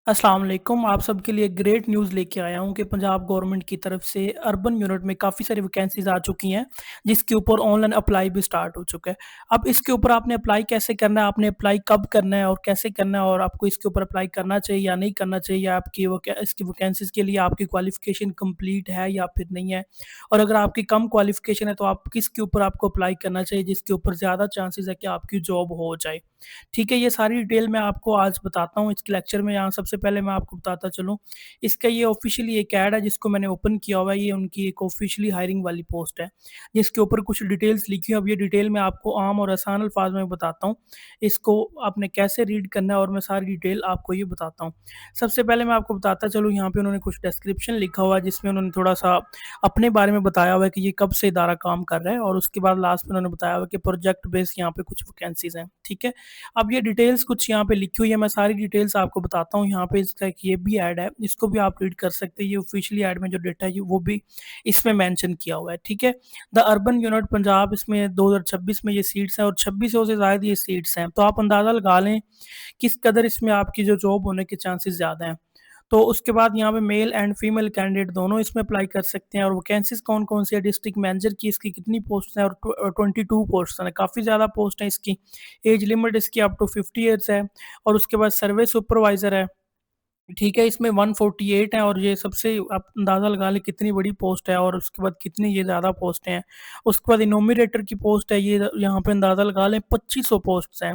अस्सलाम वालेकुम। आप सबके लिए ग्रेट न्यूज़ लेके आया हूँ कि पंजाब गवर्नमेंट की तरफ से अर्बन यूनिट में काफ़ी सारी वैकेंसीज़ आ चुकी हैं, जिसके ऊपर ऑनलाइन अप्लाई भी स्टार्ट हो चुका है। अब इसके ऊपर आपने अप्लाई कैसे करना है, आपने अप्लाई कब करना है और कैसे करना है और आपको इसके ऊपर अप्लाई करना चाहिए या नहीं करना चाहिए, या आपकी इसकी वैकेंसीज़ के लिए आपकी क्वालिफ़िकेशन कंप्लीट है या फिर नहीं है। और अगर आपकी कम क्वालिफ़िकेशन है तो आप किसके ऊपर आपको अप्लाई करना चाहिए, जिसके ऊपर ज़्यादा चांसेज़ है कि आपकी जॉब हो जाए। ठीक है, ये सारी डिटेल मैं आपको आज बताता हूँ इस लेक्चर में। यहाँ सबसे पहले मैं आपको बताता चलूँ, इसका ये ऑफ़िशियली एक ऐड है जिसको मैंने ओपन किया हुआ है। ये उनकी एक ऑफ़िशियली हायरिंग वाली पोस्ट है, जिसके ऊपर कुछ डिटेल्स लिखी हुई है। अब ये डिटेल मैं आपको आम और आसान अल्फ़ाज़ में बताता हूँ। इसको आपने कैसे रीड करना है और मैं सारी डिटेल आपको ये बताता हूँ। सबसे पहले मैं आपको बताता चलूँ, यहाँ पे उन्होंने कुछ डिस्क्रिप्शन लिखा हुआ है जिसमें उन्होंने थोड़ा-सा अपने बारे में बताया हुआ है कि ये कब से इदारा काम कर रहा है, और उसके बाद लास्ट में उन्होंने बताया हुआ है कि प्रोजेक्ट बेस यहाँ पे कुछ वैकेंसीज़ हैं। ठीक है? अब ये डिटेल्स कुछ यहाँ पे लिखी हुई है, मैं सारी डिटेल्स आपको बताता हूँ। यहाँ पे इसका एक ये भी ऐड है, इसको भी आप रीड कर सकते हैं। ये ऑफ़िशियली ऐड में जो डेटा है ये वो भी इसमें मेंशन किया हुआ है, ठीक है? द अर्बन यूनिट पंजाब, इसमें 2026 में ये सीट्स हैं और 2600 से ज़ायद ये सीट्स हैं। तो आप अंदाज़ा लगा लें किस कदर इसमें आपकी जो जॉब होने के चांसेस ज़्यादा हैं। तो उसके बाद यहाँ पे मेल एंड फीमेल कैंडिडेट दोनों इसमें अप्लाई कर सकते हैं। और वैकेंसीज़ कौन-कौन सी है, डिस्ट्रिक्ट मैनेजर की इसकी कितनी पोस्ट हैं, और 22 पोस्ट हैं, काफ़ी ज़्यादा पोस्ट हैं इसकी। एज लिमिट इसकी अप टू 50 ईयर्स है। और उसके बाद सर्वे सुपरवाइज़र है। ठीक है, इसमें 148 हैं, और ये सबसे आप अंदाज़ा लगा लें कितनी बड़ी पोस्ट है, और उसके बाद कितनी ये ज़्यादा पोस्टें हैं। उसके बाद इनोमिनेटर की पोस्ट है, ये यहाँ पे अंदाज़ा लगा लें 2500 पोस्ट्स हैं,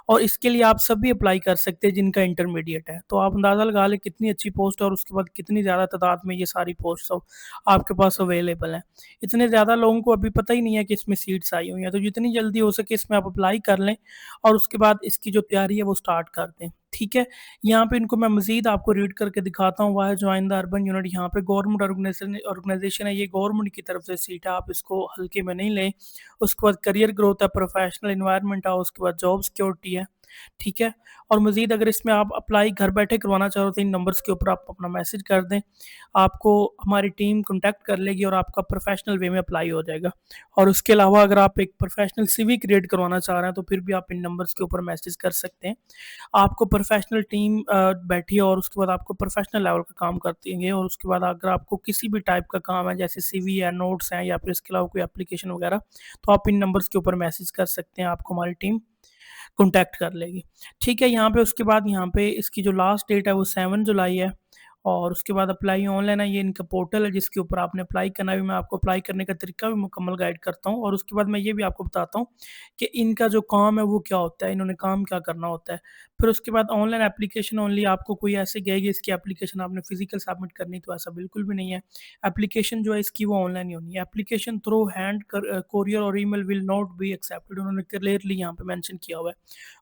और इसके लिए आप सभी अप्लाई कर सकते हैं जिनका इंटरमीडिएट है। तो आप अंदाज़ा लगा लें कितनी अच्छी पोस्ट है, और उसके बाद कितनी ज़्यादा तादाद में ये सारी पोस्ट्स आपके पास अवेलेबल हैं। इतने ज़्यादा लोगों को अभी पता ही नहीं है कि इसमें सीट्स आई हुई हैं, तो जितनी जल्दी हो सके इसमें आप अप्लाई कर लें, और उसके बाद इसकी जो तैयारी है वो स्टार्ट कर दें। ठीक है? यहाँ पे इनको मैं मज़ीद आपको रीड करके दिखाता हूँ। Why join the urban unit, यहाँ पे गवर्नमेंट ऑर्गेनाइज़ेशन है, ये गवर्नमेंट की तरफ से सीट है, आप इसको हल्के में नहीं लें। उसके बाद करियर ग्रोथ है, प्रोफेशनल एनवायरनमेंट है, उसके बाद जॉब सिक्योरिटी है। ठीक है? और मज़ीद अगर इसमें आप अप्लाई घर बैठे करवाना चाहो तो इन नंबर्स के ऊपर आप अपना मैसेज कर दें। आपको हमारी टीम कॉन्टैक्ट कर लेगी और आपका प्रोफेशनल वे में अप्लाई हो जाएगा। और उसके अलावा अगर आप एक प्रोफेशनल सीवी क्रिएट करवाना चाह रहे हैं तो फिर भी आप इन नंबर्स के ऊपर मैसेज कर सकते हैं। आपको प्रोफेशनल टीम बैठी है, और उसके बाद आपको प्रोफेशनल लेवल का काम करती है। और उसके बाद अगर आपको किसी भी टाइप का काम है, जैसे सीवी है, नोट्स हैं, या फिर इसके अलावा कोई एप्लीकेशन वगैरह, तो आप इन नंबर्स के ऊपर मैसेज कर सकते हैं, आपको हमारी टीम कॉन्टैक्ट कर लेगी। ठीक है, यहाँ पे उसके बाद यहाँ पे इसकी जो लास्ट डेट है वो 7 जुलाई है। और उसके बाद अप्लाई ऑनलाइन है, ये इनका पोर्टल है जिसके ऊपर आपने अप्लाई करना है। अभी मैं आपको अप्लाई करने का तरीका भी मुकम्मल गाइड करता हूँ, और उसके बाद मैं ये भी आपको बताता हूँ कि इनका जो काम है वो क्या होता है, इन्होंने काम क्या करना होता है। फिर उसके बाद ऑनलाइन एप्लीकेशन ओनली, आपको कोई ऐसे कहेगी इसकी एप्लीकेशन आपने फिजिकल सबमिट करनी, तो ऐसा बिल्कुल भी नहीं है। एप्लीकेशन जो है इसकी वो ऑनलाइन ही होनी है। एप्लीकेशन थ्रू हैंड कोरियर और email will not be accepted, उन्होंने क्लियरली यहाँ पे मेंशन किया हुआ है।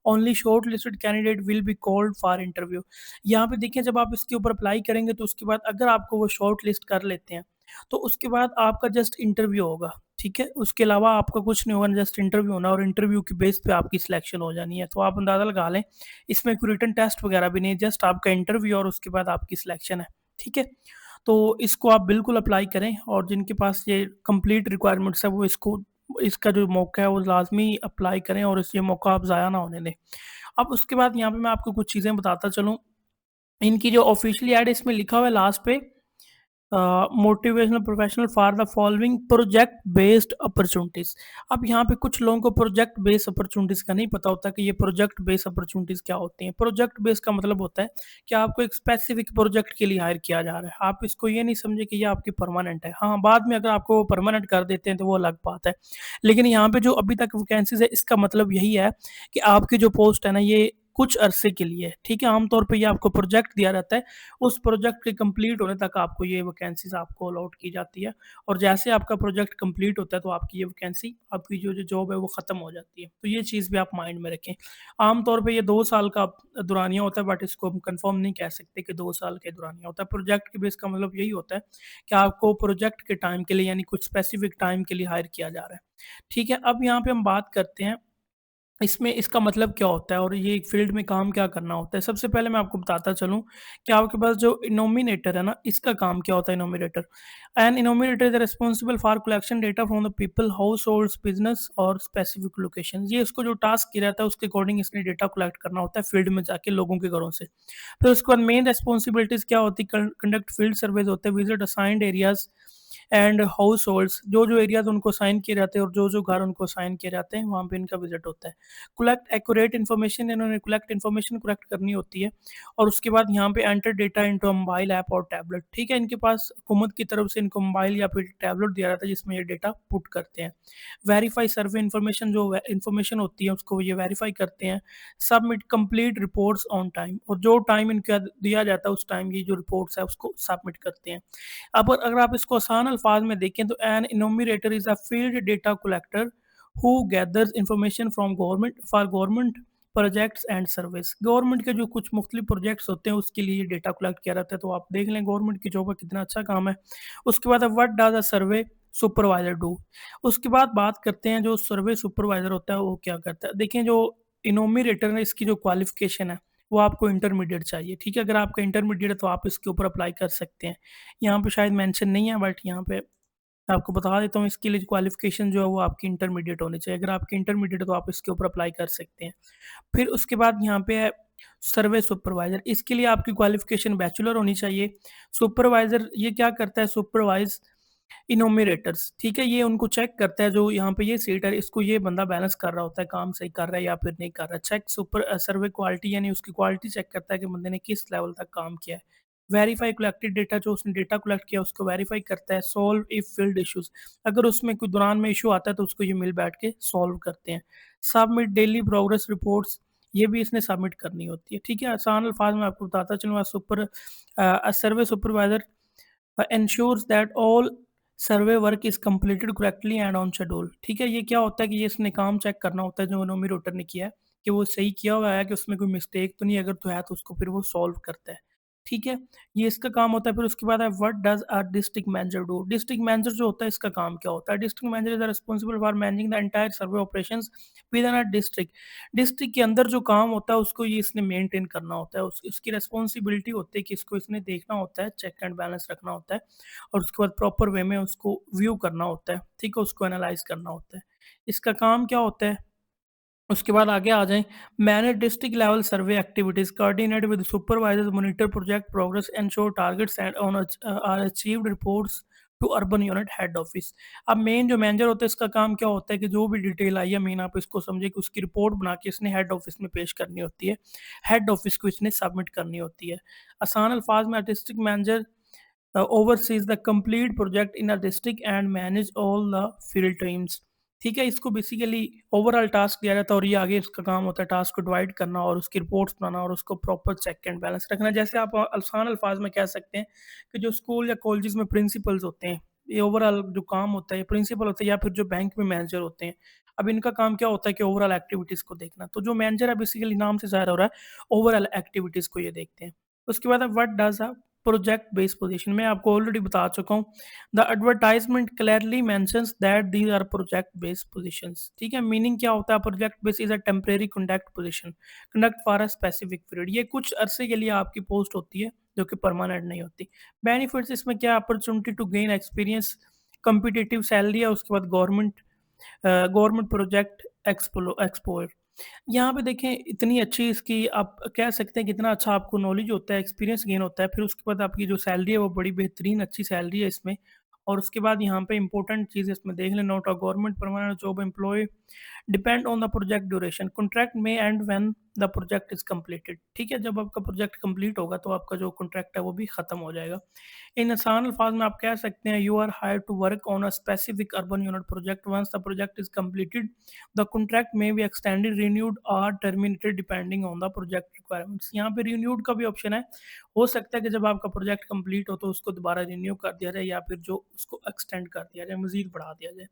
Only short listed candidate will be called for interview. यहाँ पे देखिए, जब आप इसके ऊपर अप्लाई करेंगे तो उसके बाद अगर आपको वो शॉर्ट लिस्ट कर लेते हैं, तो उसके बाद आपका जस्ट इंटरव्यू होगा। ठीक है? उसके अलावा आपका कुछ नहीं होगा, जस्ट इंटरव्यू होना, और इंटरव्यू के बेस पे आपकी सिलेक्शन हो जानी है। तो आप अंदाज़ा लगा लें, इसमें कोई रिटन टेस्ट वगैरह भी नहीं है, जस्ट आपका इंटरव्यू और उसके बाद आपकी सिलेक्शन है। ठीक है? तो इसको आप बिल्कुल अप्लाई करें, और जिनके पास ये कंप्लीट रिक्वायरमेंट्स है वो इसको, इसका जो मौका है वो लाज़मी अप्लाई करें, और इस ये मौका आप ज़ाया ना होने दें। अब उसके बाद यहाँ पे मैं आपको कुछ चीज़ें बताता चलूँ। इनकी जो ऑफ़िशियली ऐड है इसमें लिखा हुआ है लास्ट पे, motivational professional for the following project based opportunities. अब यहाँ पे कुछ लोगों को प्रोजेक्ट बेस्ड अपॉर्चुनिटीज़ का नहीं पता होता कि ये प्रोजेक्ट बेस्ड अपॉर्चुनिटीज़ क्या होती हैं। प्रोजेक्ट बेस्ड का मतलब होता है कि आपको एक स्पेसिफिक प्रोजेक्ट के लिए हायर किया जा रहा है। आप इसको ये नहीं समझे कि ये आपकी परमानेंट है। हाँ, बाद में अगर आपको वो परमानेंट कर देते हैं तो वो अलग बात है। लेकिन यहाँ पे जो अभी तक वैकेंसीज़ है इसका मतलब यही है कि आपकी जो पोस्ट है ना, ये कुछ अरसे के लिए है। ठीक है? आमतौर पे ये आपको प्रोजेक्ट दिया रहता है, उस प्रोजेक्ट के कंप्लीट होने तक आपको ये वैकेंसीज़ आपको अलॉट की जाती है, और जैसे आपका प्रोजेक्ट कंप्लीट होता है तो आपकी ये वैकेंसी, आपकी जो जॉब है वो ख़त्म हो जाती है। तो ये चीज़ भी आप माइंड में रखें। आम तौर पे ये 2 साल का दौरानिया होता है, बट इसको हम कन्फर्म नहीं कह सकते कि 2 साल के दौरानिया होता है। प्रोजेक्ट के बेस का मतलब यही होता है कि आपको प्रोजेक्ट के टाइम के लिए, यानी कुछ स्पेसिफिक टाइम के लिए हायर किया जा रहा है। ठीक है? अब यहाँ पे हम बात करते हैं इसमें इसका मतलब क्या होता है और ये एक फ़ील्ड में काम क्या करना होता है? सबसे पहले मैं आपको बताता चलूँ कि आपके पास जो इनोमिनेटर है ना, इसका काम क्या होता है enumerator? An enumerator is responsible for collection data from the people, households, business और स्पेसिफिक लोकेशंस। ये इसको जो टास्क दिया रहता है उसके अकॉर्डिंग इसने डेटा कलेक्ट करना होता है फ़ील्ड में जाके लोगों के घरों से। फिर उसके बाद मेन रिस्पांसिबिलिटीज़ क्या होती है? कंडक्ट फील्ड सर्वेज़ होते हैं, visit assigned areas and households, जो-जो एरियाज़ उनको असाइन किए जाते हैं और जो-जो घर उनको असाइन किए जाते हैं, वहाँ पे इनका विज़िट होता है। कलेक्ट एक्यूरेट इन्फॉर्मेशन, इन्होंने कलेक्ट इन्फॉर्मेशन कलेक्ट करनी होती है और उसके बाद यहाँ पे enter data into a mobile app और टैबलेट, ठीक है? इनके पास हुकूमत की तरफ से इनको मोबाइल या फिर टैबलेट दिया जाता है जिसमें ये डेटा पुट करते हैं। वेरीफाई सर्वे इन्फॉर्मेशन, जो इन्फॉर्मेशन होती है उसको ये वेरीफाई करते हैं। Submit complete reports on time, और जो टाइम इनको दिया जाता है उस टाइम ये जो रिपोर्ट्स है उसको सबमिट करते हैं। अब अगर आप इसको आसान अल्फाज में देखें तो an enumerator is a field data collector who gathers information from government for government projects and service. Government के जो कुछ मुख्तलिफ प्रोजेक्ट्स होते हैं उसके लिए डेटा कलेक्ट किया जाता है, तो आप देख लें गवर्नमेंट की जॉब का कितना अच्छा काम है। उसके बाद what does a survey supervisor do. उसके बाद बात करते हैं जो सर्वे सुपरवाइजर होता है वो क्या करता है। देखें जो इनोमिनेटर है इसकी जो क्वालिफिकेशन है वो आपको इंटरमीडिएट चाहिए, ठीक है? अगर आपका इंटरमीडिएट है तो आप इसके ऊपर अप्लाई कर सकते हैं। यहाँ पे शायद मेंशन नहीं है बट यहाँ पे मैं आपको बता देता हूँ, इसके लिए क्वालिफ़िकेशन जो है वो आपकी इंटरमीडिएट होनी चाहिए। अगर आपकी इंटरमीडिएट है तो आप इसके ऊपर अप्लाई कर सकते हैं। फिर उसके बाद यहाँ पे है सर्वे सुपरवाइज़र, इसके लिए आपकी क्वालिफ़िकेशन बैचलर होनी चाहिए। सुपरवाइज़र ये क्या करता है? सुपरवाइज़ इनोमिनेटर्स, ठीक है? ये उनको चेक करता है, जो यहाँ पे ये सीट है इसको ये बंदा बैलेंस कर रहा होता है, काम सही कर रहा है या फिर नहीं कर रहा है। चेक सर्वे क्वालिटी, यानी उसकी क्वालिटी चेक करता है कि बंदे ने किस लेवल तक काम किया है। वेरीफाई कलेक्टेड डेटा, जो उसने डेटा कलेक्ट किया उसको वेरीफाई करता है। सॉल्व इफ फील्ड इश्यूज़, अगर उसमें कोई दौरान में इश्यू आता है तो उसको ये मिल बैठ के सॉल्व करते हैं। सबमिट डेली प्रोग्रेस रिपोर्ट्स, ये भी इसने सबमिट करनी होती है, ठीक है? आसान अल्फाज में आपको बताता चलूँ, survey supervisor ensures that all survey work is completed correctly and on schedule, ठीक है? ये क्या होता है कि ये इसने काम चेक करना होता है जो इनोमिनेटर ने किया है, कि वो सही किया हुआ है, कि उसमें कोई मिस्टेक तो नहीं है, अगर तो है तो उसको फिर वो सॉल्व करता है, ठीक है? ये इसका काम होता है। फिर उसके बाद है what does a district manager do. District manager जो होता है इसका काम क्या होता है? District manager is responsible for managing the entire survey operations within a district. District के अंदर जो काम होता है उसको ये इसने मेंटेन करना होता है। उसकी रिस्पांसिबिलिटी होती है कि इसको इसने देखना होता है, चेक एंड बैलेंस रखना होता है और उसके बाद प्रॉपर वे में उसको व्यू करना होता है, ठीक है? उसको एनालाइज़ करना होता है। इसका काम क्या होता है? उसके बाद आगे आ जाएँ, manage district level survey activities, coordinate with supervisors, monitor project progress, ensure targets and are achieved reports to urban unit head office. अब मेन जो मैनेजर होता है इसका काम क्या होता है कि जो भी डिटेल आई है मेन, आप इसको समझिए कि उसकी रिपोर्ट बना के इसने हेड ऑफिस में पेश करनी होती है। हेड ऑफिस को इसने सबमिट करनी होती है। आसान अल्फाज में district manager oversees the complete project in a district and manage all the field teams, ठीक है? इसको बेसिकली ओवरऑल टास्क दिया जाता है और ये आगे इसका काम होता है टास्क को डिवाइड करना और उसकी रिपोर्ट्स बनाना और उसको प्रॉपर चेक एंड बैलेंस रखना। जैसे आप आसान अल्फाज में कह सकते हैं कि जो स्कूल या कॉलेजेस में प्रिंसिपल्स होते हैं, ये ओवरऑल जो काम होता है, ये प्रिंसिपल होते हैं या फिर जो बैंक में मैनेजर होते हैं। अब इनका काम क्या होता है कि ओवरऑल एक्टिविटीज़ को देखना। तो जो मैनेजर है बेसिकली नाम से ज़ाहिर हो रहा है, ओवरऑल एक्टिविटीज़ को ये देखते हैं। उसके बाद what does a project based position, मैं आपको ऑलरेडी बता चुका हूँ। The advertisement clearly mentions that these are project based positions, ठीक है? मीनिंग क्या होता है? Project base is a temporary contact position conduct for a specific period, ये कुछ अरसे के लिए आपकी पोस्ट होती है जो कि परमानेंट नहीं होती। बेनिफिट्स इसमें क्या? Opportunity to gain experience, competitive salary है, उसके बाद गवर्नमेंट प्रोजेक्ट एक्सपोर। यहाँ पे देखें इतनी अच्छी इसकी आप कह सकते हैं कितना अच्छा आपको नॉलेज होता है, एक्सपीरियंस गेन होता है। फिर उसके बाद आपकी जो सैलरी है वो बड़ी बेहतरीन अच्छी सैलरी है इसमें। और उसके बाद यहाँ पे इम्पोर्टेंट चीज़ इसमें देख लें, not a government permanent job employ depend on the project duration, contract में and when the project is completed, ठीक है? जब आपका प्रोजेक्ट कंप्लीट होगा तो आपका जो कॉन्ट्रैक्ट है वो भी खत्म हो जाएगा। इन आसान अल्फाज में आप कह सकते हैं, you are hired to work on a specific urban unit project, once the project is completed the contract may be extended, renewed और terminated depending on the project requirements. यहाँ पे रिन्यूड का भी ऑप्शन है, हो सकता है कि जब आपका प्रोजेक्ट कंप्लीट हो तो उसको दोबारा रिन्यू कर दिया जाए या फिर जो उसको एक्सटेंड कर दिया जाए, मज़ीद बढ़ा दिया जाए।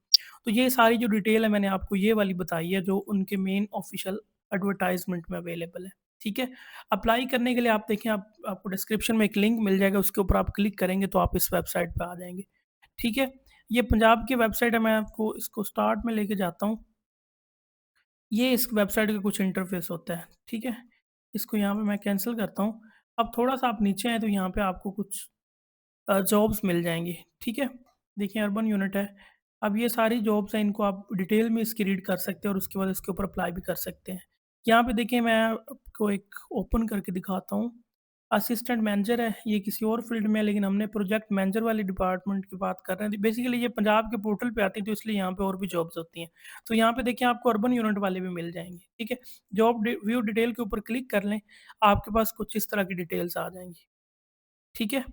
तो ये सारी जो डिटेल है मैंने आपको ये वाली बताई है जो उनके मेन ऑफ़िशियल एडवर्टाइज़मेंट में अवेलेबल है, ठीक है? अप्लाई करने के लिए आप देखें, आपको डिस्क्रिप्शन में एक लिंक मिल जाएगा, उसके ऊपर आप क्लिक करेंगे तो आप इस वेबसाइट पे आ जाएँगे, ठीक है? ये पंजाब की वेबसाइट है, मैं आपको इसको स्टार्ट में लेके जाता हूँ। ये इस वेबसाइट का कुछ इंटरफ़ेस होता है, ठीक है? इसको यहाँ पे मैं कैंसल करता हूँ। अब थोड़ा-सा आप नीचे आएँ तो यहाँ पे आपको कुछ जॉब्स मिल जाएँगी, ठीक है? देखिए अर्बन यूनिट है। अब ये सारी जॉब्स हैं, इनको आप डिटेल में इसकी रीड कर सकते हैं और उसके बाद इसके ऊपर अप्लाई भी कर सकते हैं। यहाँ पे देखिए मैं आपको एक ओपन करके दिखाता हूँ। असिस्टेंट मैनेजर है, ये किसी और फ़ील्ड में है लेकिन हमने प्रोजेक्ट मैनेजर वाले डिपार्टमेंट की बात कर रहे हैं। बेसिकली ये पंजाब के पोर्टल पे आती है तो इसलिए यहाँ पे और भी जॉब्स होती हैं। तो यहाँ पे देखिए आपको अर्बन यूनिट वाले भी मिल जाएँगे, ठीक है? जॉब डि व्यू डिटेल के ऊपर क्लिक कर लें, आपके पास कुछ इस तरह की डिटेल्स आ जाएँगी, ठीक है?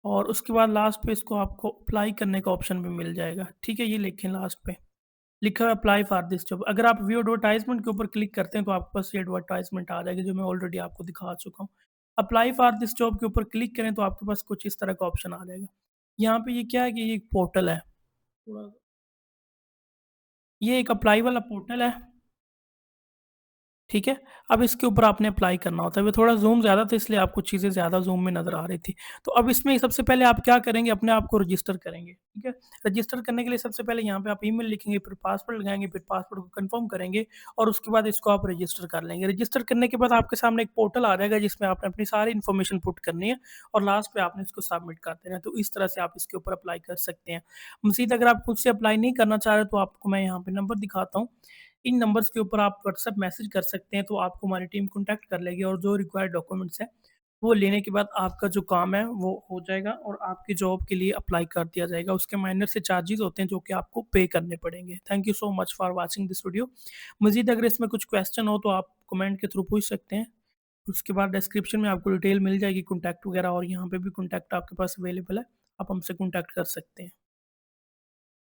और उसके बाद लास्ट पे इसको आपको अप्लाई करने का ऑप्शन भी मिल जाएगा, ठीक है? ये लिखें लास्ट पे, लिखा है अप्लाई फॉर दिस जॉब। अगर आप व्यू एडवर्टाइज़मेंट के ऊपर क्लिक करते हैं तो आपके पास ये एडवर्टाइज़मेंट आ जाएगी जो मैं ऑलरेडी आपको दिखा चुका हूँ। अप्लाई फॉर दिस जॉब के ऊपर क्लिक करें तो आपके पास कुछ इस तरह का ऑप्शन आ जाएगा। यहाँ पे ये क्या है कि ये एक पोर्टल है, थोड़ा ये एक अप्लाई वाला पोर्टल है। ठीक है? अब इसके ऊपर आपने अप्लाई करना होता है। वो थोड़ा ज़ूम ज़्यादा था इसलिए आपको चीज़ें ज़्यादा ज़ूम में नज़र आ रही थी। तो अब इसमें सबसे पहले आप क्या करेंगे अपने आप को रजिस्टर करेंगे, ठीक है? रजिस्टर करने के लिए सबसे पहले यहाँ पे आप ईमेल लिखेंगे, फिर पासवर्ड लगाएँगे, फिर पासवर्ड को कन्फर्म करेंगे और उसके बाद इसको आप रजिस्टर कर लेंगे। रजिस्टर करने के बाद आपके सामने एक पोर्टल आ जाएगा जिसमें आपने अपनी सारी इन्फॉर्मेशन पुट करनी है और लास्ट पे आपने इसको सबमिट कर देना है। तो इस तरह से आप इसके ऊपर अप्लाई कर सकते हैं। मज़ीद अगर आप खुद से अप्लाई नहीं करना चाह रहे तो आपको मैं यहाँ पे नंबर दिखाता हूँ। इन नंबर्स के ऊपर आप व्हाट्सएप मैसेज कर सकते हैं, तो आपको हमारी टीम कॉन्टैक्ट कर लेगी और जो रिक्वायर्ड डॉक्यूमेंट्स हैं, वो लेने के बाद आपका जो काम है, वो हो जाएगा और आपकी जॉब के लिए अप्लाई कर दिया जाएगा। उसके माइनर से चार्जेज़ होते हैं, जो कि आपको पे करने पड़ेंगे। Thank you so much for watching this video. मज़ीद अगर इसमें कुछ क्वेश्चन हो, तो आप कमेंट के थ्रू पूछ सकते हैं। उसके बाद डिस्क्रिप्शन में आपको डिटेल मिल जाएगी, कॉन्टैक्ट वगैरह और यहाँ पे भी कॉन्टैक्ट आपके पास अवेलेबल है। आप हमसे कॉन्टैक्ट कर सकते हैं।